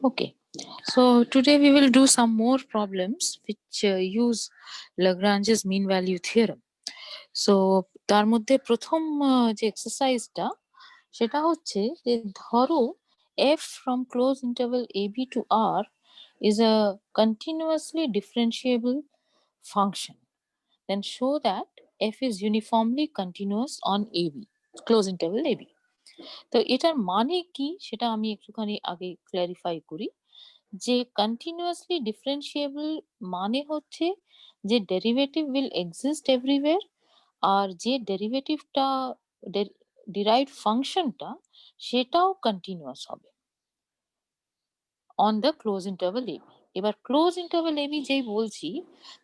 Okay, so today we will do some more problems which use Lagrange's mean value theorem. So তার মধ্যে প্রথম যে এক্সারসাইজটা সেটা হচ্ছে যে ধরো f from close interval ab to r is a continuously differentiable function. Then show that f is uniformly continuous on ab, close interval ab. তো এটার মানে কি সেটা আমি একটুখানি আগে ক্ল্যারিফাই করি যে কন্টিনিউয়াসলি ডিফারেন্সিয়েবল মানে হচ্ছে যে ডেরিভেটিভ উইল এক্সিস্ট এভরিওয়্যার আর যে ডেরিভেটিভটা ডিরাইভড ফাংশনটা সেটাও কন্টিনিউয়াস হবে on the close interval A B. এবার ক্লোজ ইন্টারভাল এবি যেই বলছি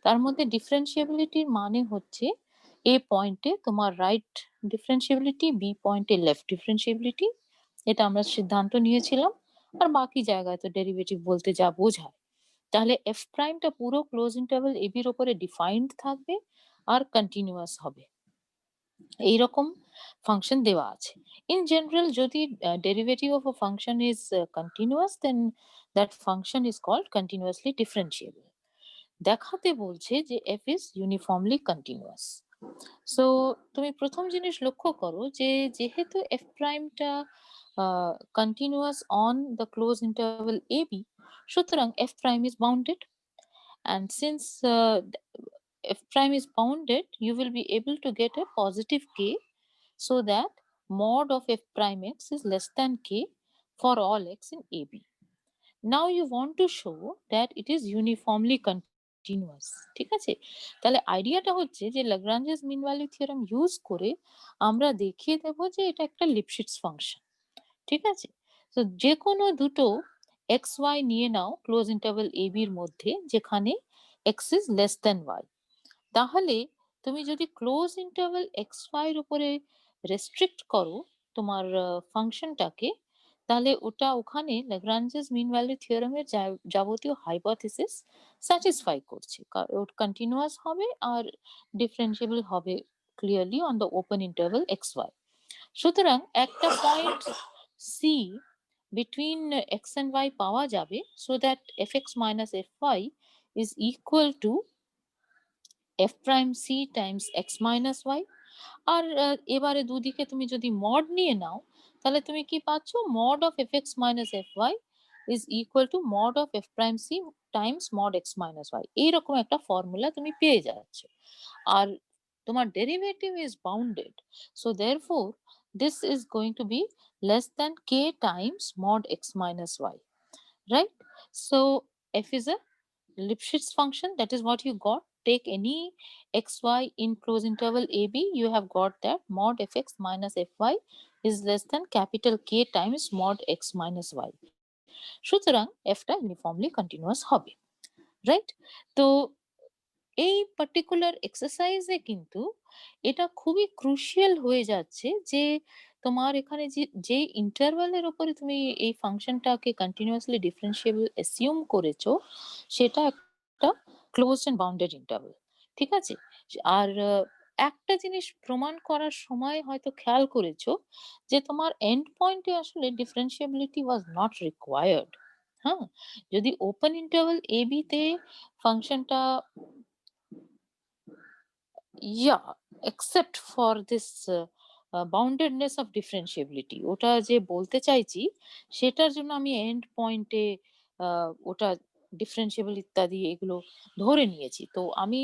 তার মধ্যে ডিফারেন্সিয়েবিলিটির মানে হচ্ছে এ পয়েন্টে তোমার রাইট ডিফারেন্সিয়েবিলিটি, বি পয়েন্টে লেফট ডিফারেন্সিয়েবিলিটি, এটা আমরা সিদ্ধান্ত নিয়েছিলাম। আর বাকি জায়গায় তো ডেরিভেটিভ বলতে যা বোঝায়, তাহলে এফ প্রাইমটা পুরো ক্লোজ ইন্টারভাল এবির ওপরে ডিফাইন্ড থাকবে আর কন্টিনিউয়াস হবে। এইরকম ফাংশন দেওয়া আছে। ইন জেনারেল যদি derivative of a function is continuous then that function is called continuously differentiable. দেখাতে বলছে যে F is uniformly continuous. So তুমি প্রথম জিনিস লক্ষ্য করো যে যেহেতু এফ প্রাইমটা continuous on the close interval AB, সুতরাং F prime is bounded, and since f prime is bounded, you will be able to get a positive k, so that mod of f prime x is less than k for all x in ab. Now you want to show that it is uniformly continuous. ঠিক আছে, তাহলে আইডিয়াটা হচ্ছে যে Lagrange's mean value theorem use করে আমরা দেখিয়ে দেব যে এটা একটা লিপশিটস ফাংশন। ঠিক আছে, তো যে কোনো দুটো এক্স ওয়াই নিয়ে নাও ক্লোজ ইন্টারভাল এ বির মধ্যে যেখানে x is less than y, তাহলে তুমি যদি ক্লোজ ইন্টারভাল এক্স ওয়াই এর উপরে রেস্ট্রিক্ট করো তোমার ফাংশনটাকে, তাহলে ওটা ওখানে ল্যাগ্রাঞ্জেস মিন ভ্যালু থিওরেমের যাবতীয় হাইপোথিসিস স্যাটিসফাই করছে, ওটা কন্টিনিউয়াস হবে আর ডিফারেন্সিয়েবল হবে clearly on the open interval X Y. সুতরাং একটা point C between X and Y পাওয়া যাবে, so that F x minus F Y is equal to F prime C times X minus Y. আর এবারে দুদিকে তুমি যদি মড নিয়ে নাও তাহলে তুমি কি পাচ্ছ, mod of f x minus F Y is equal to mod of F prime C times mod x minus y. এইরকম একটা ফর্মুলা তুমি পেয়ে যাচ্ছ। আর তোমার derivative is bounded, so therefore this is going to be less than k times mod x minus y, right? So f is a Lipschitz function, that is what you got. Take any xy in close interval ab, you have got that mod fx minus fy is less than capital K times mod x minus y. সুতরাং fটা uniformly continuous হবে, right? তো এই particular এক্সারসাইজে কিন্তু এটা খুবই crucial হয়ে যাচ্ছে যে তোমার এখানে যে ইন্টারভালের উপরে তুমি এই ফাংশনটাকে কন্টিনিউয়াসলি ডিফারেন্সিয়েবল অ্যাসিউম করেছো সেটা একটা ক্লোজড এন্ড বাউন্ডেড ইন্টারভাল। ঠিক আছে, আর একটা জিনিস প্রমাণ করার সময় হয়তো খেয়াল করেছো যে তোমার এন্ড পয়েন্টে আসলে ডিফারেন্সিয়াবিলিটি ওয়াজ নট রিকোয়ার্ড। হ্যাঁ, যদি ওপেন ইন্টারভাল এ বি তে ফাংশনটা except for this boundedness of differentiability, ওটা যে বলতে চাইছি সেটার জন্য আমি এন্ড পয়েন্টে ওটা ডিফারেন্সিয়েবল ইত্যাদি এগুলো ধরে নিয়েছি। তো আমি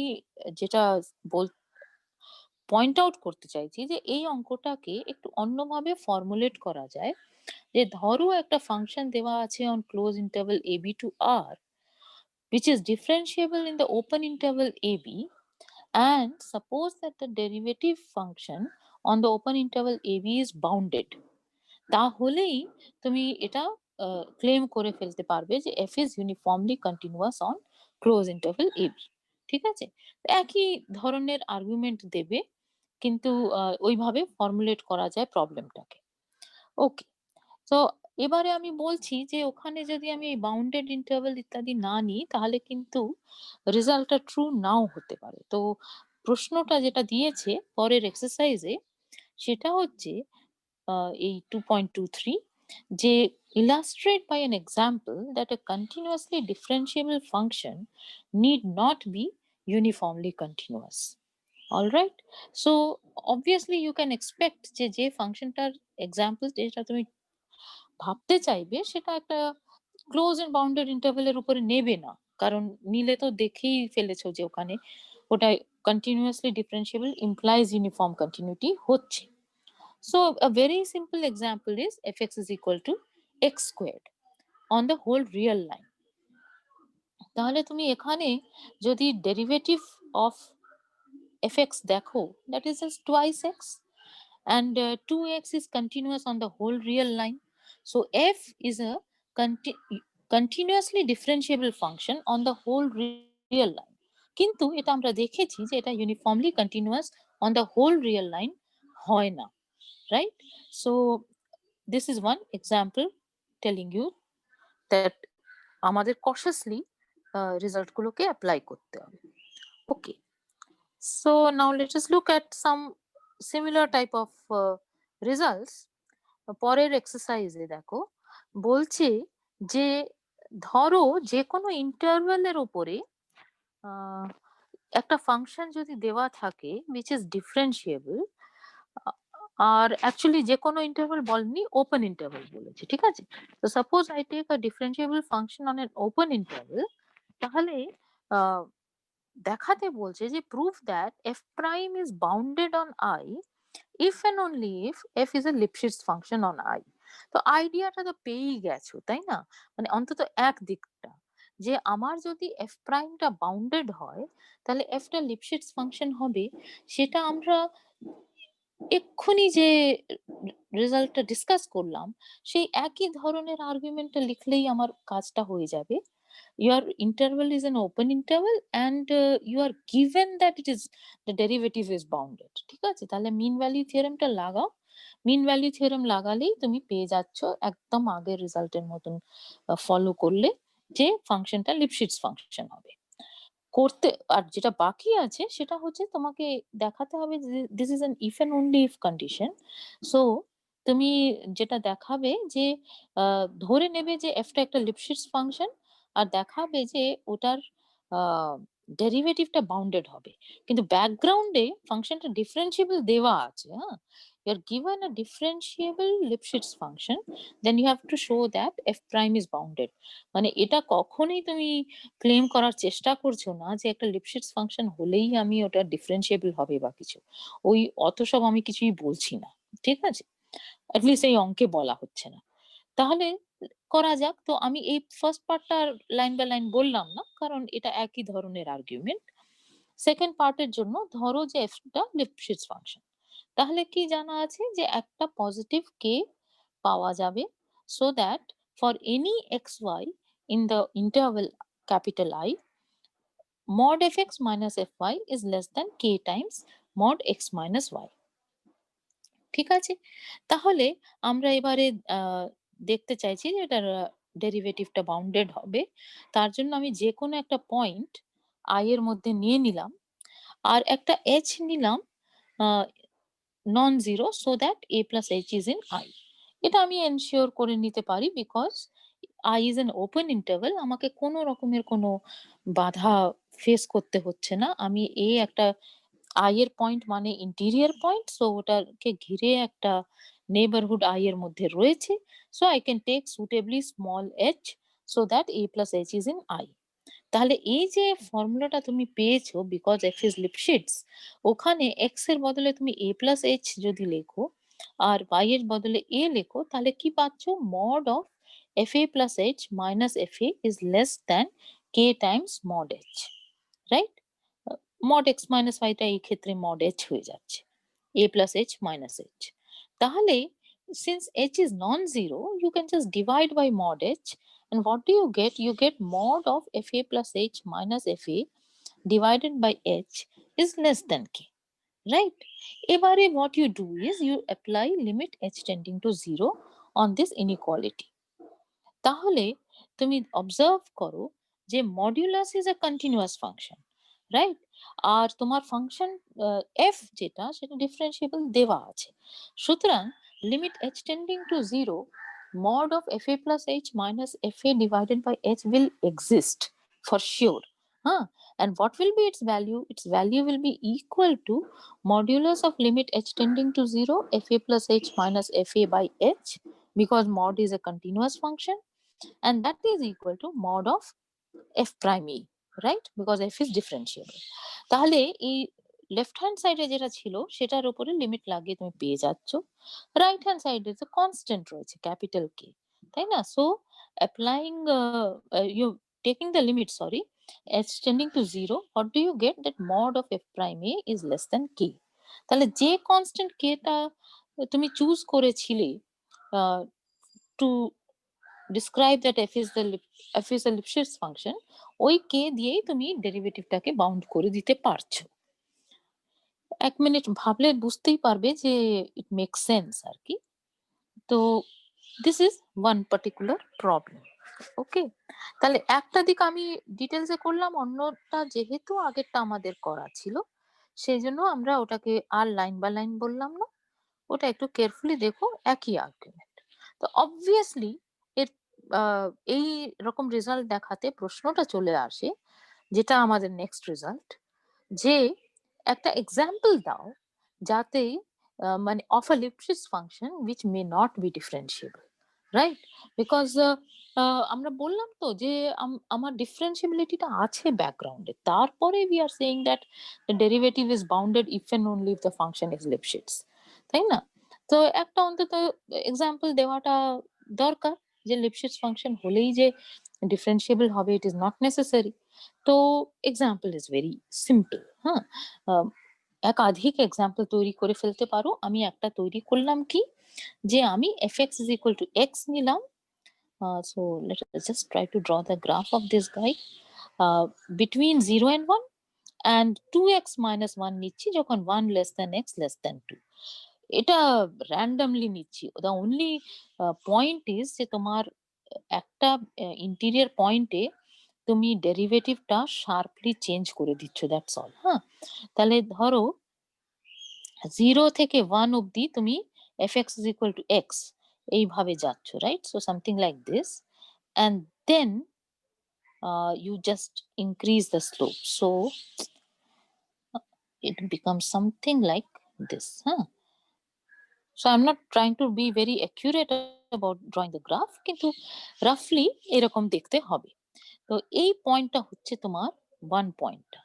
যেটা বল পয়েন্ট আউট করতে চাইছি যে এই অঙ্কটাকে একটু অন্যভাবে ফর্মুলেট করা যায়, যে ধরো একটা ফাংশন দেওয়া আছে on close interval ab to r which is differentiable in the open interval ab, and suppose that the derivative function on the open interval ab is bounded, তাহলেই তুমি এটা ক্লেম করে ফেলতে পারবে যে f is uniformly continuous on close interval ab। ঠিক আছে, একই ধরনের আর্গুমেন্ট দেবে কিন্তু ওইভাবে ফর্মুলেট করা যায় প্রবলেমটাকে। ওকে, তো এবারে আমি বলছি যে ওখানে যদি আমি এই বাউন্ডেড ইন্টারভাল ইত্যাদি না নিই তাহলে কিন্তু রেজাল্টটা ট্রু নাও হতে পারে। তো প্রশ্নটা যেটা দিয়েছে পরের এক্সারসাইজে সেটা হচ্ছে এই 2.23 যে illustrate by an example that a continuously differentiable function need not be uniformly continuous. All right, so obviously you can expect যে ফাংশনটার এক্সাম্পল যেটা তুমি ভাবতে চাইবে সেটা একটা ক্লোজ এন্ড বাউন্ডেড ইন্টারভ্যালের উপরে নেবে না, কারণ নিলে তো দেখেই ফেলেছো যে ওখানে ওটা continuously differentiable implies uniform continuity হচ্ছে। So a very simple example is fx is equal to x squared on the whole real line. তাহলে তুমি এখানে যদি ডেরিভেটিভ অফ fx দেখো, that is just twice x, and 2x is continuous on the whole real line. So f is a continuously differentiable function on the whole real line. কিন্তু এটা আমরা দেখেছি যে এটা uniformly continuous on the whole real line হয় না, right? So this is one example telling you that আমাদের cautiously result গুলোকে apply করতে হবে। Okay, so now let us look at some similar type of results. পরের এক্সারসাইজে দেখো বলছে যে ধরো যে কোনো ইন্টারভ্যালের উপরে একটা ফাংশন যদি দেওয়া থাকে which is differentiable, আর অ্যাকচুয়ালি যে কোনো ইন্টারভ্যাল বলেনি, ওপেন ইন্টারভ্যাল বলেছে, ঠিক আছে? তো suppose I take a differentiable function on an open interval, তাহলে দেখাতে বলছে যে proof that F prime is bounded on I if and only if f is a Lipschitz function on I. তো আইডিয়াটা তো পেয়েই গেছো, তাই না? মানে অন্তত এক দিকটা যে আমার যদি f প্রাইমটা বাউন্ডেড হয় তাহলে f টা Lipschitz ফাংশন হবে, সেটা আমরা এক্ষুনি যে রেজাল্টটা ডিসকাস করলাম সেই একই ধরনের আর্গুমেন্টটা লিখলেই আমার কাজটা হয়ে যাবে। Your interval is an open interval and you are given that it is the derivative is bounded, ঠিক আছে? তাহলে মিন ভ্যালু থিওরেমটা লাগাও, মিন ভ্যালু থিওরেম লাগালেই তুমি পেয়ে যাচ্ছ একদম আগের রেজাল্টের মতন ফলো করলে যে ফাংশনটা লিপশিটস ফাংশন হবে। করতে আর যেটা বাকি আছে সেটা হচ্ছে তোমাকে দেখাতে হবে যে this is an if and only if condition. So তুমি যেটা দেখাবে যে ধরে নেবে যে এফটা একটা লিপশিটস ফাংশন, আর দেখাবে যে ওটার ডেরিভেটিভটা বাউন্ডেড হবে, কিন্তু ব্যাকগ্রাউন্ডে ফাংশনটা ডিফারেন্সিয়েবল দেওয়া আছে। হ্যাঁ, you are given a differentiable Lipschitz function, then you have to show that F prime is bounded. মানে এটা কখনোই তুমি ক্লেম করার চেষ্টা করছো না যে একটা লিপশিটস ফাংশন হলেই আমি ওটা ডিফারেন্সিয়েবল হবে বা কিছু। ওই অত সব আমি কিছুই বলছি না, ঠিক আছে? এটলিস্ট এই অঙ্কে বলা হচ্ছে না। তাহলে করা যাক। তো আমি এই ফার্স্ট পার্টটা লাইন বাই লাইন বললাম না, কারণ এটা একই ধরনের আর্গুমেন্ট। সেকেন্ড পার্টের জন্য ধরো যে এফটা লিপশিটস ফাংশন, তাহলে কি জানা আছে যে একটা পজিটিভ কে পাওয়া যাবে, so that for any x y in the interval capital I, mod fx minus fy is less than k times mod x minus y. ঠিক আছে? তাহলে আমরা এবারে দেখতে চাইছি যে এটার ডেরিভেটিভটা বাউন্ডেড হবে। তার জন্য আমি যেকোনো একটা পয়েন্ট i এর মধ্যে নিয়ে নিলাম, আর একটা h নিলাম a non zero, so that a plus h is in I. এটা আমি এনশিওর করে নিতে পারি because I is an open interval, আমাকে কোনো রকমের কোনো বাধা ফেস করতে হচ্ছে না। আমি একটা I এর পয়েন্ট মানে ইন্টেরিয়র পয়েন্ট, সো ওটাকে ঘিরে একটা নেইবারহুড I এর মধ্যে রয়েছে। So I can take suitably small h so that a plus h is in I. তাহলে এই যে ফর্মুলাটা তুমি পেয়েছো বিকজ f is Lipschitz, ওখানে x এর বদলে তুমি a plus h যদি লেখো আর y এর বদলে a লেখো, তাহলে কি পাচ্ছ? mod of fa plus h minus fa is less than k times mod h, right? mod x minus y টা এই ক্ষেত্রে mod h হয়ে যাচ্ছে, a plus h minus h। তাহলে since h is non-zero, you can just divide by mod h, and what do you get? You get mod of fa plus h minus fa divided by h is less than k, right? এবারে what you do is you apply limit h tending to 0 on this inequality. তাহলে তুমি observe করো যে modulus is a continuous function, right? আর তোমার function F যেটা সেটা differentiable দেওয়া আছে। সুতরাং limit h tending to 0 mod of fa plus h minus fa divided by h will exist for sure. And what will be its value? Its value will be equal to modulus of limit h tending to 0 fa plus h minus fa by h, because mod is a continuous function, and that is equal to mod of f prime e, right? Because f is differentiable. তাহলে এই left hand সাইডে যেটা ছিল সেটার উপরে limit লাগিয়ে তুমি পেয়ে যাচ্ছ, রাইট হ্যান্ড সাইডে তো কনস্ট্যান্ট রয়েছে ক্যাপিটাল কে, তাই না? So applying you taking the limit, sorry, extending to zero, what do you get? That mod of F prime A is less than K. তাহলে যে কনস্ট্যান্ট কেটা তুমি চুজ করেছিলে to describe that f is a Lipschitz function, ওই k দিয়েই তুমি ডেরিভেটিভটাকে bound করে দিতে পারছো। এক মিনিট ভাবলে বুঝতেই পারবে যে ইট মেক সেন্স আর কি। তো this is one particular problem. Okay, তাহলে একটা দিক আমি ডিটেলসে করলাম, অন্যটা যেহেতু আগেরটা আমাদের করা ছিল সেই জন্য আমরা ওটাকে আর লাইন বাই লাইন বললাম না, ওটা একটু কেয়ারফুলি দেখো, একই আর্গুমেন্ট। তো অবভিয়াসলি এর এই রকম রেজাল্ট দেখাতে প্রশ্নটা চলে আসে, যেটা আমাদের নেক্সট রেজাল্ট, যে একটা এক্সাম্পল দাও যাতে মানে of a Lipschitz function which may not be differentiable, right? Because আমরা বললাম তো যে আমার ডিফারেন্সিবিলিটিটা আছে ব্যাকগ্রাউন্ডে, তারপরে we are saying that the derivative is bounded if and only if the function is Lipschitz, তাই না? তো একটা অন্তত এক্সাম্পল দেওয়াটা দরকার, যে Lipschitz ফাংশন হলেই যে ডিফারেন্সিয়েবল হবে ইট ইজ নট নেসেসারি। তো এক্সাম্পল ইজ ভেরি সিম্পল। একাধিক এক্সাম্পল তৈরি করে ফেলতে পারো। আমি একটা তৈরি করলাম কি, যে আমি fx is equal to x নিলাম। So let us just try to draw the graph of this guy between 0 and 1, and 2x minus 1 নিচ্ছি যখন 1 less than x less than 2। এটা র্যান্ডমলি নিচ্ছি। দ্য অনলি পয়েন্ট ইজ যে তোমার একটা interior পয়েন্টে তুমি ডেরিভেটিভটা শার্পলি চেঞ্জ করে দিচ্ছ, দ্যাটস অল। তাহলে ধরো 0 থেকে 1 অবধি তুমি fx is equal to x এইভাবে যাচ্ছ, right? So something like this, and then you just increase the slope, so it becomes something like this. So I'm not trying to be very accurate about drawing the graph, কিন্তু রাফলি এরকম দেখতে হবে। তো এই পয়েন্টটা হচ্ছে তোমার 1 পয়েন্টটা,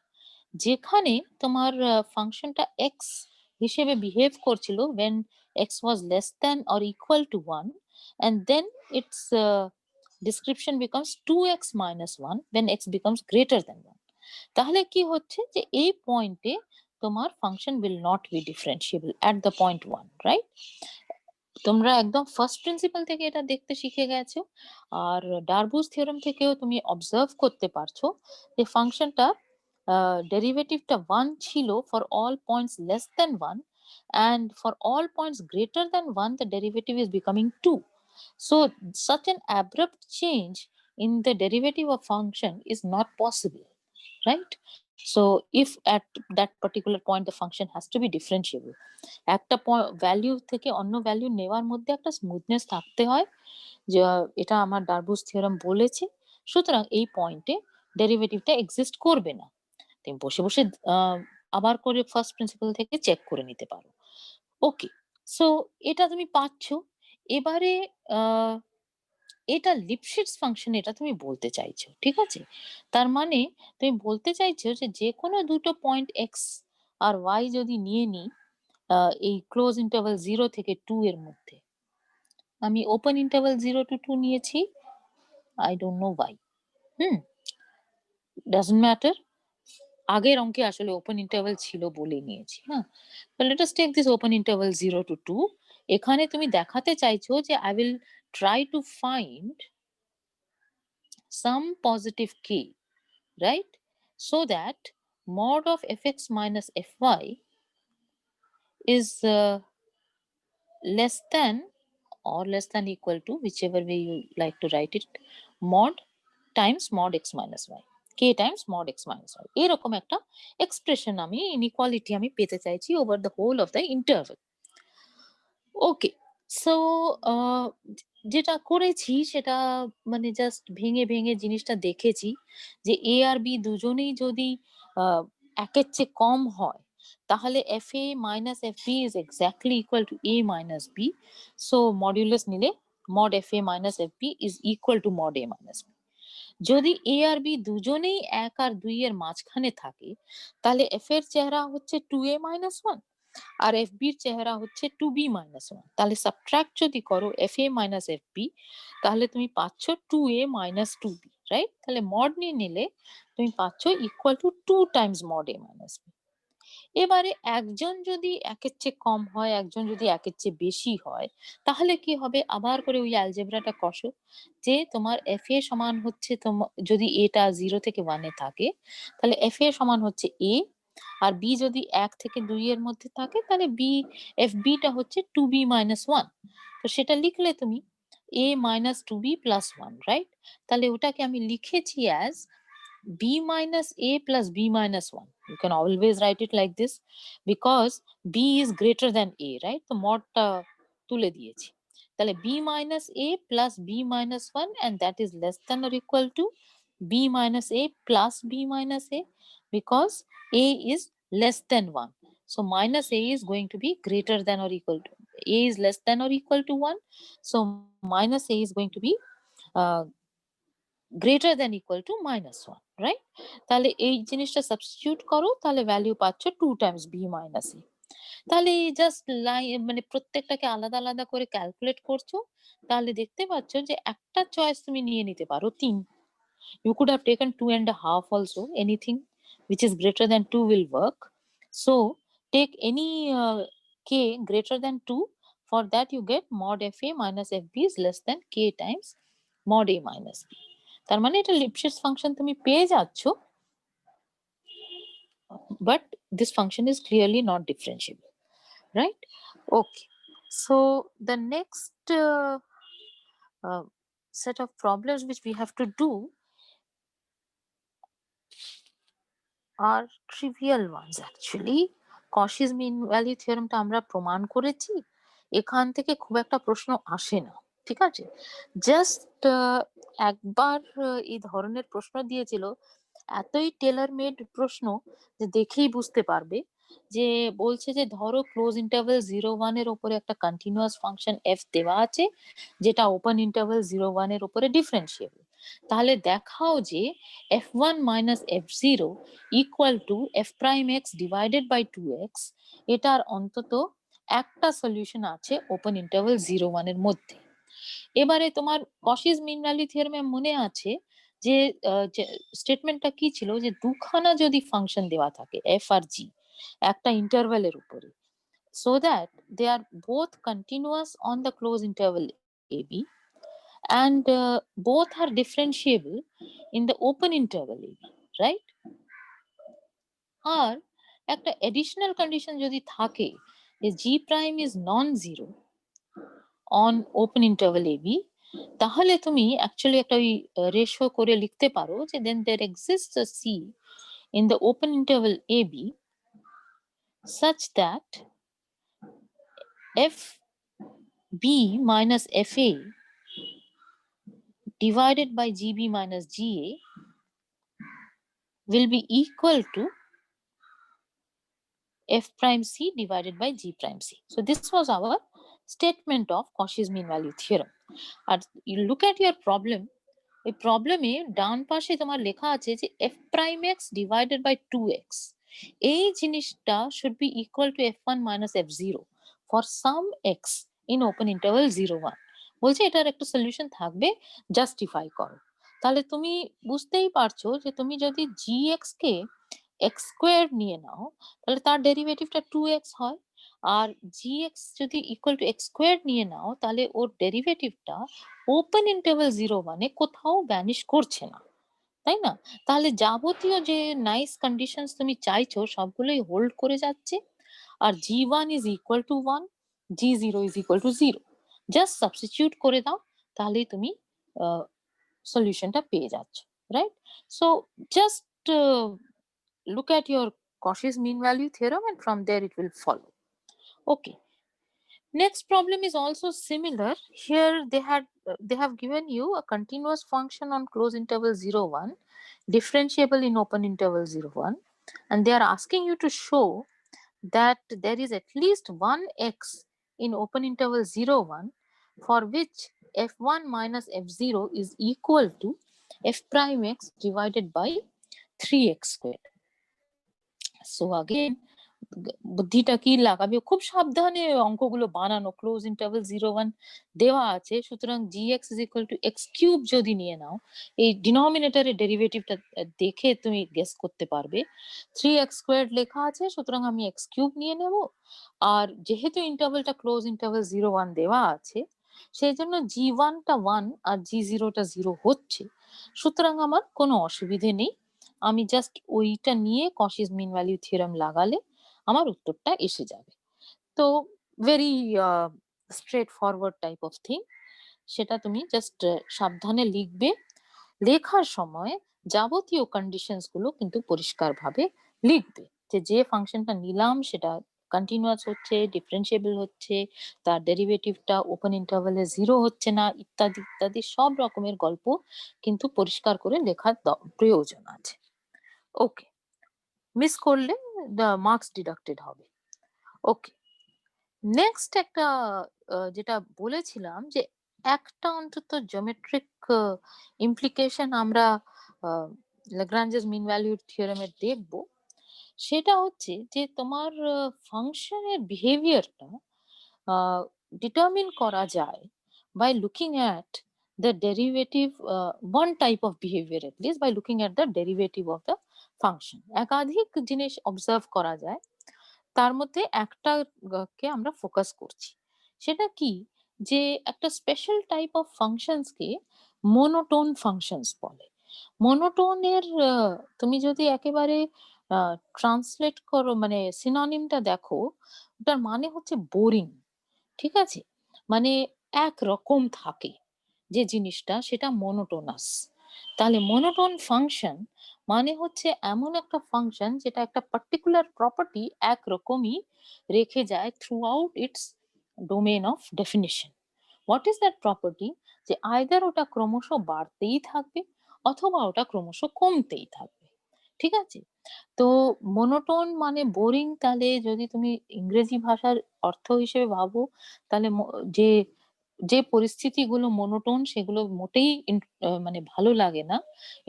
যেখানে তোমার ফাংশনটা x হিসেবে বিহেভ করছিল when x was less than or equal to 1, and then its description becomes 2x minus 1 when x becomes greater than 1। তাহলে কি হচ্ছে যে এই পয়েন্টে তোমার function will not be differentiable at the point 1, right? তোমরা একদম ফার্স্ট প্রিন্সিপাল থেকে এটা দেখতে শিখে গেছো, আর ডারবুস থিওরেম থেকেও তুমি অবজার্ভ করতে পারছো যে ফাংশনটা ডেরিভেটিভটা 1 ছিল for all points less than 1, and for all points greater than 1 the derivative is becoming 2. So such an abrupt change in the derivative of function is not possible, right? So if at that particular point the function has to be differentiable, একটা value থেকে অন্য value নেওয়ার মধ্যে একটা smoothness থাকতে হয়, যে এটা আমার ডারবুস থিওরেম বলেছে। সুতরাং এই পয়েন্টে ডেরিভেটিভটা এক্সিস্ট করবে না। তুমি বসে বসে আবার করে ফার্স্ট প্রিন্সিপাল থেকে চেক করে নিতে পারো। ওকে, সো এটা তুমি পাচ্ছ। এবারে এটা Lipschitz ফাংশন, এটা তুমি বলতে চাইছো, ঠিক আছে? তার মানে তুমি বলতে চাইছো যে যে কোনো দুটো পয়েন্ট এক্স আর ওয়াই যদি নিয়ে নিই এই ক্লোজ ইন্টারভাল 0 থেকে 2 এর মধ্যে, আমি ওপেন ইন্টারভাল 0 to 2 নিয়েছি, I don't know why. Doesn't matter, আগের অঙ্কে আসলে ওপেন ইন্টারভাল ছিল বলে নিয়েছি। Let us take this open interval 0 to 2। এখানে তুমি দেখাতে চাইছো যে I will try to find some positive k, right? So that mod of fx minus fy is less than or less than equal to, whichever way you like to write it, mod times mod x minus y, k times mod x minus y, এরকম একটা expression আমি inequality আমি পেতে চাইছি over the whole of the interval. Okay, so যেটা করেছি সেটা মানে জাস্ট ভেঙে, ভেঙে জিনিসটা দেখেছি যে A আর B দুজনেই যদি আ ১ এর চেয়ে কম হয়, তাহলে FA minus FB is exactly equal to A minus B. So modulus নিলে mod FA minus FB is equal to mod A minus B. যদি A আর B দুজনেই ১ আর ২ এর মাঝখানে থাকে, তাহলে F এর চেহারা হচ্ছে 2A minus 1 আর FB এর চেহারা হচ্ছে 2B minus 1. তাহলে সাবট্রাক্ট যদি করো FA minus FB, তাহলে তুমি পাচ্ছ 2A minus 2B, রাইট? তাহলে মড নিয়ে নিলে তুমি পাচ্ছ equal to 2 Times mod A minus B. এবারে একজন যদি ১ এর চেয়ে কম হয়, একজন যদি ১ এর চেয়ে বেশি হয়, তাহলে কি হবে? আবার করে ওই অ্যালজেব্রাটা কষো যে তোমার FA সমান হচ্ছে যদি A টা 0 থেকে 1 এ থাকে, তাহলে FA সমান হচ্ছে A আর B যদি ১ থেকে ২ এর মধ্যে থাকে তাহলে FB টা হচ্ছে 2B minus 1. তো সেটা লিখলে তুমি A minus 2B plus 1, right? তাহলে ওটাকে আমি লিখেছি as B minus A plus B minus 1. You can always write it like this because B is greater than A, right? তো মডটা তুলে দিয়েছি। তাহলে B minus A plus B minus 1 and that is less than or equal to B minus A plus B minus A because A is less than 1. So minus A is going to be greater than or equal to A is less than or equal to 1. So minus A is going to be uh, greater than equal to minus 1, right? তাহলে এই জিনিসটা substitute করো, তাহলে value পাচ্ছ 2 Times b minus a. তাহলে just মানে প্রত্যেকটাকে আলাদা আলাদা করে ক্যালকুলেট করছো, তাহলে দেখতে পাচ্ছ যে একটা চয়েস তুমি নিয়ে নিতে পারো 3. You could have taken 2.5 also. Anything which is greater than 2 will work. So take any k greater than 2. For that you get mod fa minus fb is less than k times mod a minus b. তার মানে এটা লিপশিটস function তুমি পেয়ে যাচ্ছ, but this function is clearly not differentiable, right? Okay, so the next set of problems which we have to do are trivial ones actually. Cauchy's mean value theorem টা আমরা প্রমাণ করেছি, এখান থেকে খুব একটা প্রশ্ন আসে না, ঠিক আছে? জাস্ট একবার এই ধরনের প্রশ্ন দিয়েছিল, এতই টেলার মেড প্রশ্ন যে দেখেই বুঝতে পারবে, যে বলছে যে ধরো ক্লোজ ইন্টারভ্যাল 0 1 এর উপরে একটা কন্টিনিউয়াস ফাংশন f দেওয়া আছে, যেটা ওপেন ইন্টারভ্যাল 0 1 এর উপরে ডিফারেন্সিয়েবল। তাহলে দেখাও যে f1 minus f0 equal to f prime x divided by 2x, এটার অন্তত একটা সলিউশন আছে ওপেন ইন্টারভ্যাল 0 1 এর মধ্যে। এবারে তোমার কশিস মিন ভ্যালু থিওরেমে মনে আছে যে স্টেটমেন্টটা কি ছিল, যে দুখানা যদি ফাংশন দেওয়া থাকে এফ আর জি একটা ইন্টারভ্যালের উপরে, so that they are both continuous on the closed interval ab and both are differentiable in the open interval ab, right? আর একটা additional condition যদি থাকে যে g prime is non-zero on open interval ab, তাহলে তুমি actually একটা ওই ratio করে লিখতে পারো যে then there exists a c in the open interval ab such that fb minus fa divided by gb minus ga will be equal to f prime c divided by g prime c. So this was our statement of Cauchy's mean value theorem. And you look at your problem, এই প্রবলেমে ডান পাশে তোমার লেখা আছে যে f prime x divided by 2x, এই জিনিসটা should be equal to f1 minus f0 for some x in open interval 0 1. বলছে এটার একটা সলিউশন থাকবে, জাস্টিফাই করো। তাহলে তুমি বুঝতেই পারছো যে তুমি যদি gx কে x স্কোয়ার নিয়ে নাও, তাহলে তার ডেরিভেটিভটা 2x হয়, আর gx যদি ইকুয়াল টু x স্কোয়ার নিয়ে নাও, তাহলে ওর ডেরিভেটিভটা ওপেন ইন্টারভ্যাল 0 1 এ কোথাও ভ্যানিশ করছে না, তাই না? তাহলে যাবতীয় যে নাইস কন্ডিশনস তুমি চাইছো সবগুলোই হোল্ড করে যাচ্ছে, আর g1 is equal two 1, g0 is equal two 0। Just substitute করে দাও, তাহলেই তুমি সলিউশনটা পেয়ে যাচ্ছ, right? So just look at your Cauchy's mean value theorem and from there it will follow. Okay, Next problem is also similar. Here they have given you a continuous function on closed interval 0 1, differentiable in open interval 0 1, and they are asking you to show that there is at least one x in open interval 0 1 for which f1 minus f0 is equal to f prime x divided by 3x squared. So again, বুদ্ধিটা কি লাগাবে, খুব সাবধানে অঙ্কগুলো বানানো। Close interval 0 1 দেওয়া আছে, সুতরাং gx is equal to x cube যদি নিয়ে নাও, এই ডিনোমিনেটরের ডেরিভেটিভটা দেখে তুমি গেস করতে পারবে। 3x স্কোয়ার্ড লেখা আছে, সুতরাং আমি x কিউব নিয়ে নেব। আর যেহেতু ইন্টারভালটা ক্লোজ ইন্টারভাল 0 1 দেওয়া আছে, সেই জন্য g1 টা 1 আর g0 টা 0 হচ্ছে, সুতরাং আমার কোনো অসুবিধে নেই। আমি জাস্ট ওইটা নিয়ে কশিস মিন ভ্যালিউ থিওরেম লাগালে আমার উত্তরটা এসে যাবে। তো very straight forward type of thing. সেটা তুমি জাস্ট সাবধানে লিখবে। লেখার সময় যাবতীয় কন্ডিশনস গুলো কিন্তু পরিষ্কারভাবে লিখবে, যে ফাংশনটা নিলাম সেটা কন্টিনিউয়াস হচ্ছে, ডিফারেন্সিয়েবল হচ্ছে, তার ডেরিভেটিভটা ওপেন ইন্টারভালে 0 হচ্ছে না, ইত্যাদি ইত্যাদি সব রকমের গল্প কিন্তু পরিষ্কার করে লেখার প্রয়োজন আছে। ওকে, মিস করলে মার্কস ডিডাক্টেড হবে। ওকে, নেক্সট একটা যেটা বলেছিলাম যে একটা অন্তত জিওমেট্রিক ইমপ্লিকেশন আমরা ল্যাগ্রাঞ্জেস মিন ভ্যালু থিওরেমে দেখব। সেটা হচ্ছে যে তোমার ফাংশনের বিহেভিয়ারটা ডিটারমিন করা যায় by looking at the derivative, one type of behavior at least, by looking at the derivative of the function. একাধিক জিনিস অবজার্ভ করা যায়, তার মধ্যে একটা কে আমরা ফোকাস করছি। সেটা কি, যে একটা special type of functions K monotone functions বলে। মোনোটোনের তুমি যদি একেবারে ট্রান্সলেট করো, মানে সিনোনিমটা দেখো, ওটার মানে হচ্ছে বোরিং। ঠিক আছে, মানে একরকম থাকে যে জিনিসটা, সেটা মোনোটোনাস। তাহলে মোনোটোন ফাংশন মানে হচ্ছে এমন একটা ফাংশন যেটা একটা পার্টিকুলার প্রপার্টি একরকমই রেখে যায় through out it's domain of definition. What is that property? যে আইদার ওটা ক্রমশ বাড়তেই থাকবে অথবা ওটা ক্রমশ কমতেই থাকবে। ঠিক আছে, তো মোনোটোন মানে বোরিং। তাহলে যদি তুমি ইংরেজি ভাষার অর্থ হিসেবে ভাবো, তাহলে যে যে পরিস্থিতিগুলো মোনোটোন সেগুলো মোটেই মানে ভালো লাগে না,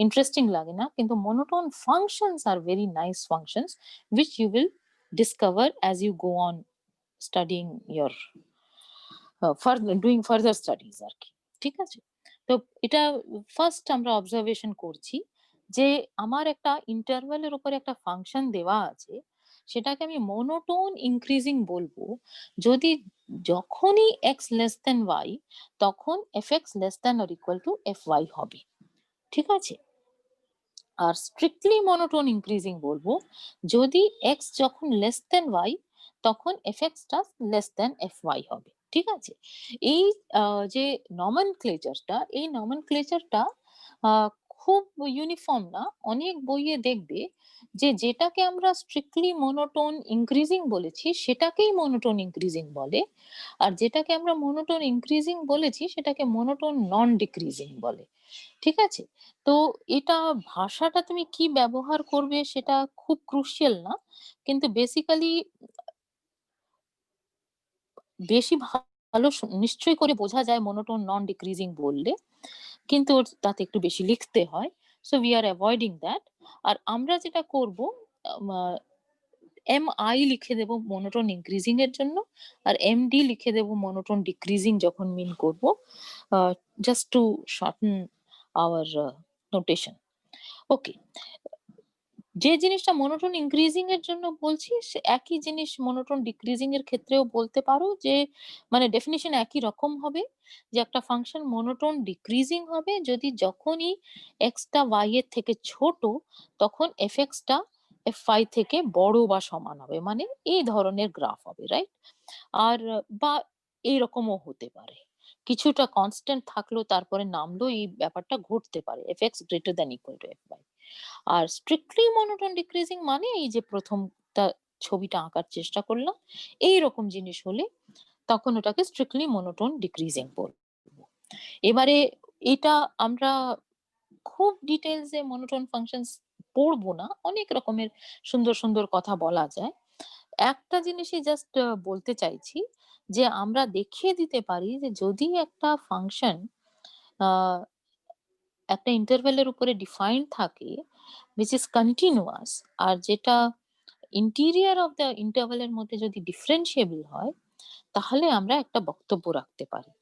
ইন্টারেস্টিং লাগে না। কিন্তু monotone functions are very nice functions which you will discover as you go on studying your doing further studies আর কি। ঠিক আছে, তো এটা ফার্স্ট আমরা অবজারভেশন করছি যে আমার একটা ইন্টারভ্যালের উপরে একটা ফাংশন দেওয়া আছে, সেটাকে আমি মোনোটোন ইনক্রিজিং বলবো যদি যখনই এক্স লেস দেন ওয়াই তখন f x less than or equal to f y হবে। ঠিক আছে, আর স্ট্রিক্টলি মোনোটোন ইনক্রিজিং বলবো যদি এক্স যখন লেস দেন ওয়াই তখন এফ এক্সটা লেস দেন এফ ওয়াই হবে। ঠিক আছে, এই যে নমেনক্লেচারটা, এই নমেনক্লেচারটা খুব ইউনিফর্ম না। অনেক বইয়ে দেখবে যে যেটাকে আমরা স্ট্রিক্টলি মোনোটোন ইনক্রিজিং বলেছি সেটাকেই মোনোটোন ইনক্রিজিং বলে, আর যেটাকে আমরা মোনোটোন ইনক্রিজিং বলেছি সেটাকে মোনোটোন নন ডিক্রিজিং বলে। ঠিক আছে, তো এটা ভাষাটা তুমি কি ব্যবহার করবে সেটা খুব ক্রুশিয়াল না, কিন্তু বেসিক্যালি বেশি ভালো নিশ্চয়ই করে বোঝা যায় মোনোটোন নন ডিক্রিজিং বললে, কিন্তু তাতে একটু বেশি লিখতে হয়। So we are avoiding that. আর আমরা যেটা করব, এম আই লিখে দেব মোনোটোন ইনক্রিজিং এর জন্য, আর এম ডি লিখে দেব মোনোটোন ডিক্রিজিং যখন মিন করব, just to shorten our notation. Okay, যে জিনিসটা মোনোটোন ইনক্রিজিং এর জন্য বলছি সে একই জিনিস মোনোটোন ডিক্রিজিং এর ক্ষেত্রেও বলতে পারো, যে মানে ডেফিনিশন একই রকম হবে, যে একটা ফাংশন মোনোটোন ডিক্রিজিং হবে যদি যখনই এক্সটা ওয়াই এর থেকে ছোট তখন এফ এক্সটা এফ ওয়াই থেকে বড় বা সমান হবে, মানে এই ধরনের গ্রাফ হবে, রাইট? আর বা এইরকমও হতে পারে, কিছুটা কনস্ট্যান্ট থাকলো তারপরে নামলো, এই ব্যাপারটা ঘটতে পারে, f x greater than equal to f y. আর স্ট্রিক্টলি মোনোটোন ডিক্রিজিং মানে এই যে প্রথমটা ছবিটা আঁকার চেষ্টা করলাম, এই রকম জিনিস হলে তখন ওটাকে স্ট্রিক্টলি মনোটোন ডিক্রিজিং বলবো। এবারে এটা আমরা খুব ডিটেইলস এ মনোটোন ফাংশনস পড়বো না। অনেক রকমের সুন্দর, সুন্দর কথা বলা যায়। একটা জিনিসই জাস্ট বলতে চাইছি যে আমরা দেখিয়ে দিতে পারি যে যদি একটা ফাংশন আ একটা ইন্টারভ্যাল এর উপরে ডিফাইন্ড থাকে which is continuous আর যেটা ইন্টেরিয়র অফ দ্য ইন্টারভ্যাল এর মধ্যে যদি ডিফারেনশিয়েবল হয়, তাহলে আমরা একটা বক্তব্য রাখতে পারি।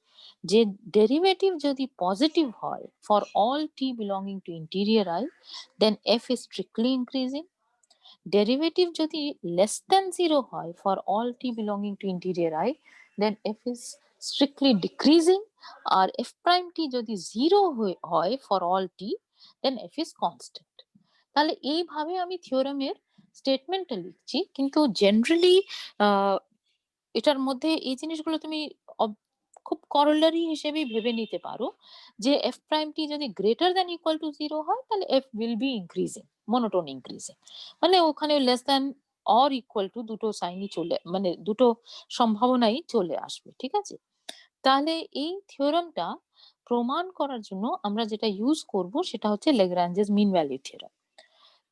যে ডেরিভেটিভ যদি পজিটিভ হয় for all T belonging to interior I, then f is strictly increasing. Derivative যদি লেস দ্যান 0 হয় for all T belonging to interior I, then f is strictly decreasing. আর f prime t যদি 0 হয় for all t, then f is constant. তাহলে এইভাবে আমি থিওরেমের স্টেটমেন্টটা লিখছি, কিন্তু জেনারেলি এটার মধ্যে এই জিনিসগুলো তুমি খুব করোলারি হিসেবেই ভেবে নিতে পারো যে এফ প্রাইম টি যদি গ্রেটার দ্যান ইকুয়াল টু 0 হয়, তাহলে F will be increasing, monotone increasing. মানে ওখানে less than or equal two দুটো সাইনই চলে, মানে দুটো সম্ভাবনাই চলে আসবে, ঠিক আছে? তাহলে এই থিওরামটা প্রমাণ করার জন্য আমরা যেটা ইউজ করব সেটা হচ্ছে লেগ্রাঞ্জেস মিন ভ্যালু থিওরাম।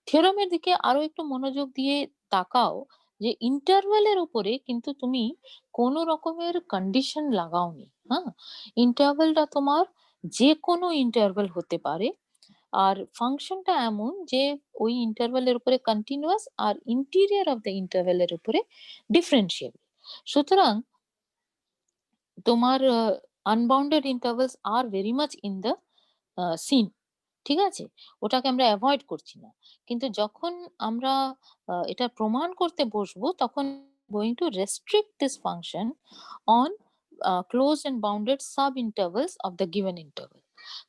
থিওরামের দিকে আরো একটু মনোযোগ দিয়ে তাকাও যে ইন্টারভ্যালের উপরে কিন্তু তুমি কোনো রকমের কন্ডিশন লাগাওনি। হ্যাঁ, ইন্টারভ্যালটা তোমার যে কোনো ইন্টারভ্যাল হতে পারে, আর ফাংশনটা এমন যে ওই ইন্টারভ্যালের উপরে কন্টিনিউয়াস আর ইন্টেরিয়র অফ দ্য ইন্টারভ্যালের উপরে ডিফারেন্সিয়েবল। সুতরাং তোমার unbounded intervals are very much in the scene, ঠিক আছে? ওটাকে আমরা এভয়েড করছি না। কিন্তু যখন আমরা এটা প্রমাণ করতে বসবো, তখন going to restrict this function on closed and bounded sub intervals of the given interval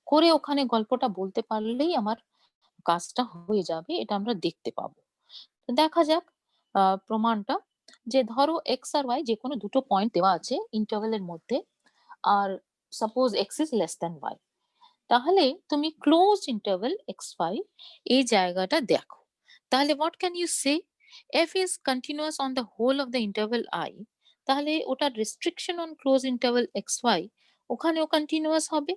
করে ওখানে গল্পটা বলতে পারলেই আমার কাজটা হয়ে যাবে। এটা আমরা দেখতে পাবো। তো দেখা যাক প্রমাণটা। যে ধরো x আর y যেকোনো দুটো পয়েন্ট দেওয়া আছে ইন্টারভ্যাল এর মধ্যে, are suppose x is less than y, তাহলে তুমি ক্লোজ ইন্টারভ্যাল xy এই জায়গাটা দেখো। তাহলে what can you say? f is continuous on the whole of the interval I, তাহলে ওটার restriction on close interval xy ওখানেও কন্টিনিউয়াস হবে।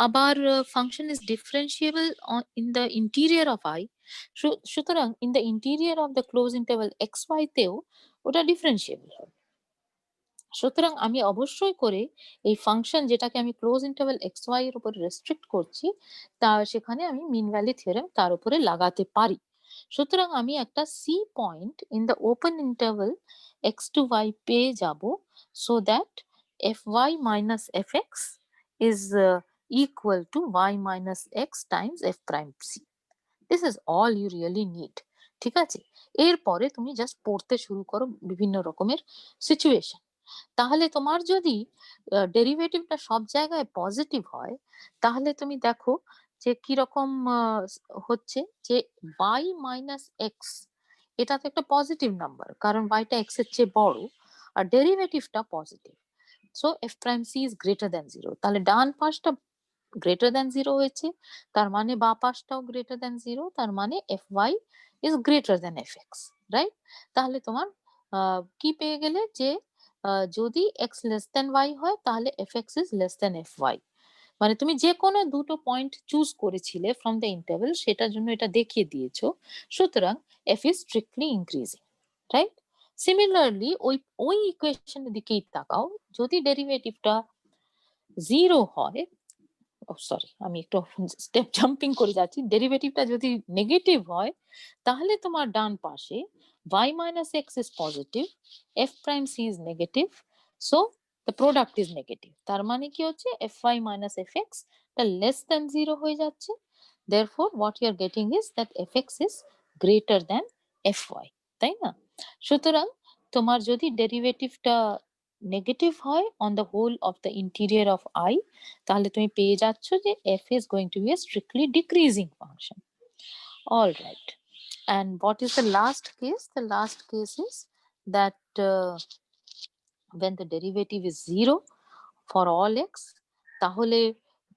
আবার function is differentiable in the interior of I, সুতরাং in the interior of the close interval xy তেও ওটা differentiable হবে। সুতরাং আমি অবশ্যই করে এই ফাংশন যেটাকে আমি ক্লোজ ইন্টারভ্যাল xy এর উপরে রেস্ট্রিক্ট করছি, তা সেখানে আমি মিন ভ্যালি থিওরেম তার উপরে লাগাতে পারি। সুতরাং আমি একটা c point in the open interval x to y পেয়ে যাব, so that fy minus fx is equal to y minus x times f prime c. This is all you really need, ঠিক আছে? এরপরে তুমি জাস্ট পড়তে শুরু করো বিভিন্ন রকমের সিচুয়েশন। তাহলে তোমার যদি ডেরিভেটিভটা সব জায়গায় পজিটিভ হয়, তাহলে তুমি দেখো যে কিরকম হচ্ছে যে y মাইনাস এক্স, এটা তো একটা পজিটিভ নাম্বার, কারণ yটা x এর চেয়ে বড় আর ডেরিভেটিভটা positive. So F prime C is greater than 0, তাহলে ডান পাশটা গ্রেটার দ্যান 0 হয়েছে, তার মানে বা পাশটাও গ্রেটার দ্যান 0, তার মানে f Y is greater than f x, right? তাহলে তোমার কি পেয়ে গেলে যে যদি এক্স লেস দ্যান ওয়াই হয়, তাহলে f x is less than f y. মানে তুমি যে কোনো দুটো পয়েন্ট চুজ করেছিলে ফ্রম দ্য ইন্টারভেল, সেটার জন্য এটা দেখিয়ে দিয়েছো। সুতরাং f is strictly increasing, right? Similarly ওই ওই ইকুয়েশনের দিকেই তাকাও, যদি ডেরিভেটিভটা 0 হয়, সরি আমি একটু স্টেপ জাম্পিং করে যাচ্ছি, ডেরিভেটিভটা যদি নেগেটিভ হয়, তাহলে তোমার ডান পাশে y minus x is positive, f prime c is negative, so the product is negative. তার মানে কি হচ্ছে fy minus fx টা less than 0 হয়ে যাচ্ছে, therefore what you are getting is that fx is greater than fy, তাই না? সুতরাং তোমার যদি ডেরিভেটিভটা নেগেটিভ হয় on the whole of the interior of I, তাহলে তুমি পেয়ে যাচ্ছ যে f is going to be a strictly decreasing function. All right. And what is the last case? The last case is that when the derivative is 0 for all x, তাহলে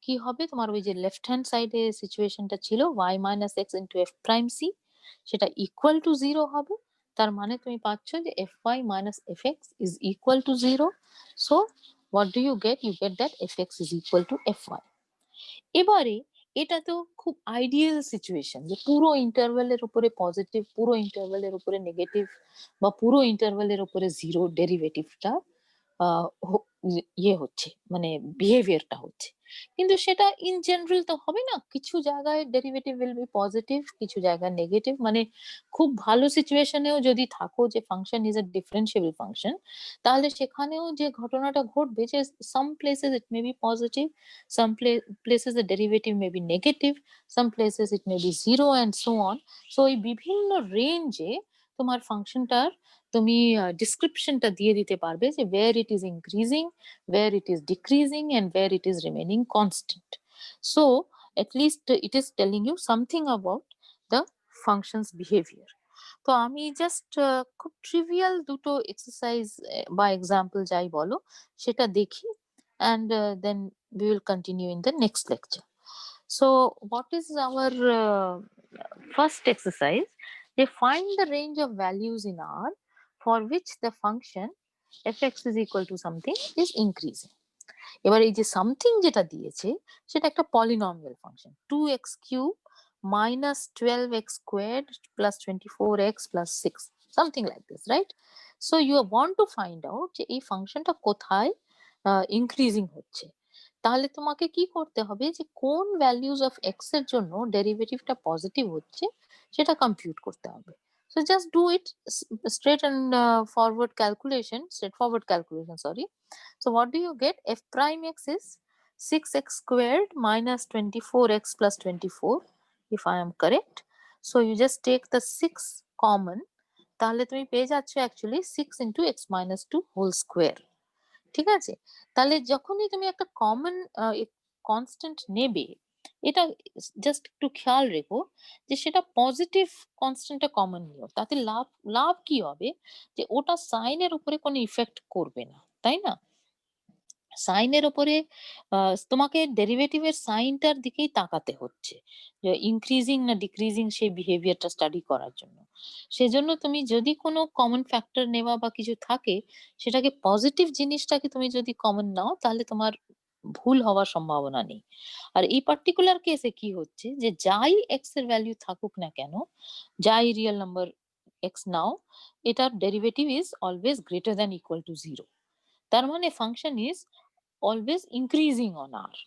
কি হবে? তোমার ওই যে লেফট হ্যান্ড সাইডে সিচুয়েশনটা ছিল y minus x into f prime c, সেটা ইকুয়াল টু 0 হবে। তার মানে তুমি পাচ্ছ যে fy minus fx is equal to 0. So what do you get? You get that fx is equal to fy. এবারে এটা তো খুব আইডিয়াল সিচুয়েশন যে পুরো ইন্টারভ্যালের উপরে পজিটিভ, পুরো ইন্টারভ্যালের উপরে নেগেটিভ বা পুরো ইন্টারভ্যালের উপরে জিরো ডেরিভেটিভটা ইয়ে হচ্ছে, মানে বিহেভিয়ারটা হচ্ছে। কিন্তু সেটা ইন জেনারেল তো হবে না, কিছু জায়গায় ডেরিভেটিভ উইল বি পজিটিভ, কিছু জায়গায় নেগেটিভ। মানে খুব ভালো সিচুয়েশনেও যদি থাকো যে function is a differentiable function, তাহলে সেখানেও যে ঘটনাটা ঘটবে যে সাম places it may be positive, some places the derivative may be negative, some places it may be zero and so on. So এই বিভিন্ন রেঞ্জে তোমার ফাংশনটার তুমি ডিসক্রিপশনটা দিয়ে দিতে পারবে যে where it is increasing, where it is decreasing and where it is remaining constant. So at least it is telling you something about the function's behavior. তো আমি জাস্ট খুব ট্রিভিয়াল দুটো এক্সারসাইজ বা এক্সাম্পল যাই বলো সেটা দেখি, and then we will continue in the next lecture. So what is our first exercise? They find the range of values in R for which the function fx is equal to something is increasing. এবার এই যে something যেটা দিয়েছে সেটা একটা polynomial function, 2x cube minus 12x squared plus 24x plus 6, something like this, right? So you want to find out যে এই ফাংশনটা কোথায় ইনক্রিজিং হচ্ছে। তাহলে তোমাকে কি করতে হবে যে কোন ভ্যালুজ অফ এক্স এর জন্য ডেরিভেটিভটা পজিটিভ হচ্ছে সেটা কম্পিউট করতে হবে। So just do it straight and forward calculation, straightforward calculation, sorry. So what do you get? F prime x is 6x squared minus 24x plus 24, if I am correct. So you just take the 6 common, তাহলে তুমি পেয়ে যাচ্ছ actually 6 into x minus 2 whole square। ঠিক আছে? তাহলে যখনই তুমি একটা কমন কনস্ট্যান্ট নেবে, এটা জাস্ট একটু খেয়াল রেখো যে সেটা পজিটিভ কনস্ট্যান্টটা কমন নিও। তাতে লাভ লাভ কি হবে যে ওটা সাইনের উপরে কোনো ইফেক্ট করবে না, তাই না? সাইনের উপরে তোমাকে ডেরিভেটিভের সাইনটার দিকেই তাকাতে হচ্ছে যে ইনক্রিজিং না ডিক্রিজিং সেই বিহেভিয়ারটা স্টাডি করার জন্য। সেজন্য তুমি যদি কোনো কমন ফ্যাক্টর নেওয়া বা কিছু থাকে সেটাকে পজিটিভ জিনিসটাকে তুমি যদি কমন নাও তাহলে তোমার ভুল হওয়ার সম্ভাবনা নেই। আর এই পার্টিকুলার কেসে কি হচ্ছে যে যাই এক্স এর ভ্যালু থাকুক না কেন, যাই রিয়েল নাম্বার এক্স নাও, এটার derivative is always greater than equal two zero. তার মানে function is always increasing on R.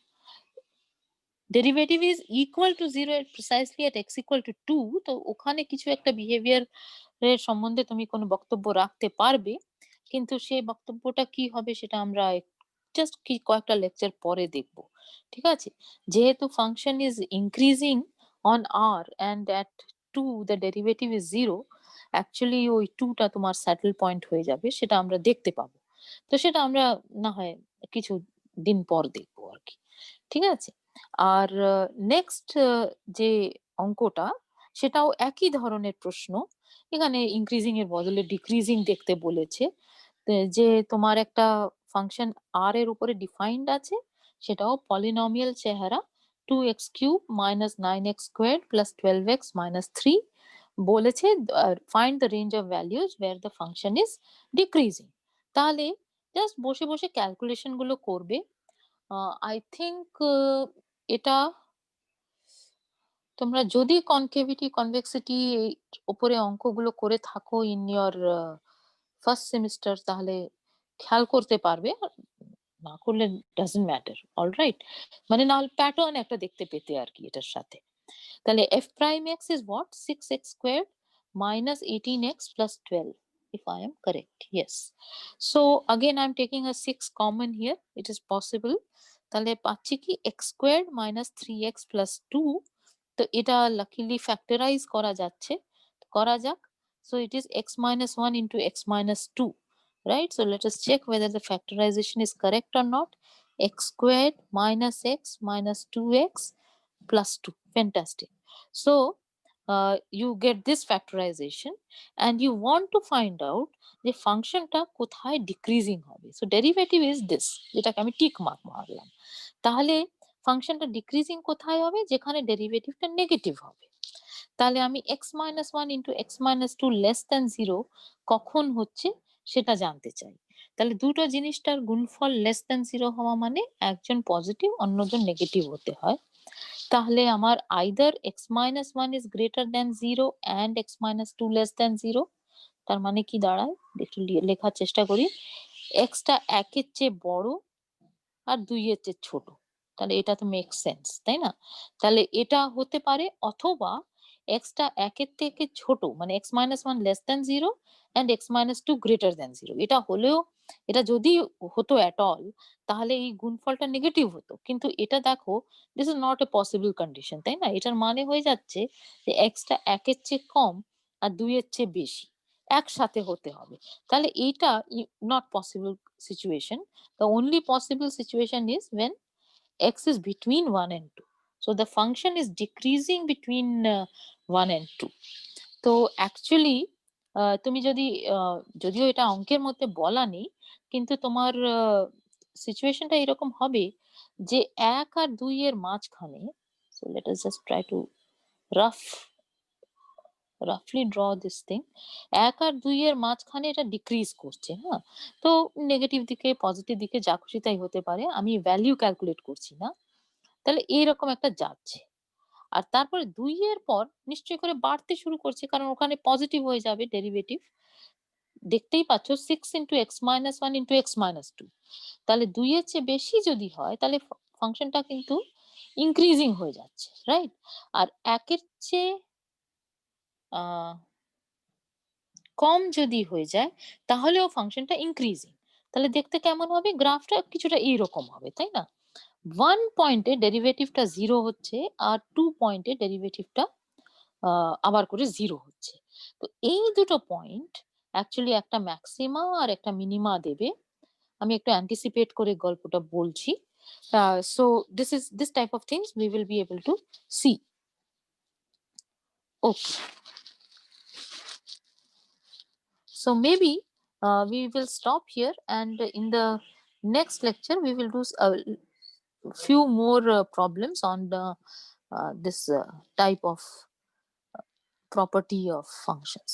Derivative is equal to 0 precisely at x equal to 2, তো ওখানে কিছু একটা বিহেভিয়ার এর সম্বন্ধে তুমি কোনো বক্তব্য রাখতে পারবে, কিন্তু সেই বক্তব্যটা কি হবে সেটা আমরা জাস্ট কি কয়েকটা লেকচার পরে দেখব। ঠিক আছে? যেহেতু function is increasing on R and at 2 the derivative is 0, actually ওই 2 টা তোমার স্যাটল পয়েন্ট হয়ে যাবে, সেটা আমরা দেখতে পাবো। তো সেটা আমরা না হয় কিছু দিন পর দেখবো আর কি। ঠিক আছে? আর নেক্সট যে অঙ্কটা সেটাও একই ধরনের প্রশ্ন। এখানে ইনক্রিজিং এর বদলে ডিক্রিজিং দেখতে বলেছে। যে তোমার একটা ফাংশন আর এর উপরে ডিফাইন্ড আছে, সেটাও পলিনোমিয়াল চেহারা 2x cube minus 9x squared plus 12x minus 3 বলেছে find the range of values where the function is decreasing. তাহলে জাস্ট বসে বসে ক্যালকুলেশন গুলো করবে। আই থিঙ্ক এটা তোমরা যদি কনকেভিটি কনভেক্সিটি উপরে অঙ্কগুলো করে থাকো ইন ইয়োর ফার্স্ট সেমিস্টার তাহলে খেয়াল করতে পারবে, না করলে ডাজন্ট ম্যাটার, অলরাইট। মানে না হলে প্যাটার্ন একটা দেখতে পেতে আর কি এটার সাথে। তাহলে f prime x is what? 6x squared minus 18x plus 12, if I am correct. Yes. So again I'm taking a 6 common here. It is possible. তাহলে পাচ্ছি কি x squared minus 3x plus 2. তো এটা লাকিলি ফ্যাক্টরাইজ করা যাচ্ছে, করা যাক। So it is x minus 1 into x minus 2, right? So let us check whether the factorization is correct or not. X squared minus x minus 2x plus 2. Fantastic. So you get this factorization and you want to find out the ফাংশনটা কোথায় decreasing হবে। So derivative is this, যেটাকে আমি tick mark মারলাম। তাহলে ফাংশনটা decreasing কোথায় হবে? যেখানে ডেরিভেটিভটা নেগেটিভ হবে। তাহলে আমি x minus 1 into x minus 2 less than 0 কখন হচ্ছে সেটা জানতে চাই। তাহলে দুটো জিনিসটার গুণফল less than 0 হওয়া মানে একজন পজিটিভ অন্যজন নেগেটিভ হতে হয়। তাহলে আমার either x minus 1 is greater than 0 and x minus 2 less than 0, তার মানে কি দাঁড়ায়? একটু লেখার চেষ্টা করি। x টা 1 এর চেয়ে বড় আর 2 এর চেয়ে ছোট। তাহলে এটা তো মেক সেন্স, তাই না? তাহলে এটা হতে পারে, অথবা x টা 1 এর থেকে ছোট মানে x minus 1 less than 0 and x minus 2 greater than 0, এটা হলেও, এটা যদি হতো at all, তাহলে এই গুণফলটা নেগেটিভ হতো। কিন্তু এটা দেখো, this is not a possible condition, তাই না? এটার মানে হয়ে যাচ্ছে যে x টা 1 এর চেয়ে কম আর 2 এর চেয়ে বেশি। একসাথে হতে হবে। তাহলে এইটা not possible situation. The only possible situation is when x is between 1 and 2. So the function is decreasing between 1 and 2. তো অ্যাকচুয়ালি তুমি যদি যদিও এটা অঙ্কের মধ্যে বলা নেই, কিন্তু তোমার সিচুয়েশনটা এরকম হবে যে ১ আর ২ এর মাঝখানে, so let us just try to rough roughly draw this thing. ১ আর ২ এর মাঝখানে এটা ডিক্রিজ করছে, হ্যাঁ? তো নেগেটিভ দিকে, পজিটিভ দিকে যা খুশি তাই হতে পারে। আমি ভ্যালু ক্যালকুলেট করছি না। তাহলে এইরকম একটা যাচ্ছে। আর তারপরে ২ এর পর নিশ্চয়ই করে বাড়তে শুরু করছে, কারণ ওখানে পজিটিভ হয়ে যাবে ডেরিভেটিভ। দেখতেই পাচ্ছ ৬ into x minus 1 into x minus 2। তাহলে ২ এর চেয়ে বেশি যদি হয় তাহলে ফাংশনটা কিন্তু ইনক্রিজিং হয়ে যাচ্ছে, রাইট? আর ১ এর চেয়ে আ কম যদি হয়ে যায় তাহলেও ফাংশনটা ইনক্রিজিং। তাহলে দেখতে কেমন হবে? গ্রাফটা কিছুটা এইরকম হবে, তাই না? 1 পয়েন্টে ডেরিভেটিভটা 0 হচ্ছে আর 2 পয়েন্টে ডেরিভেটিভটা আবার করে 0 হচ্ছে। তো এই দুটো পয়েন্ট অ্যাকচুয়ালি একটা ম্যাক্সিমা আর একটা মিনিমা দেবে। আমি একটু anticipate করে গল্পটা বলছি। So this type of things we will be able to see. Okay. So maybe we will stop here, and in the next lecture we will do a few more problems on this type of property of functions.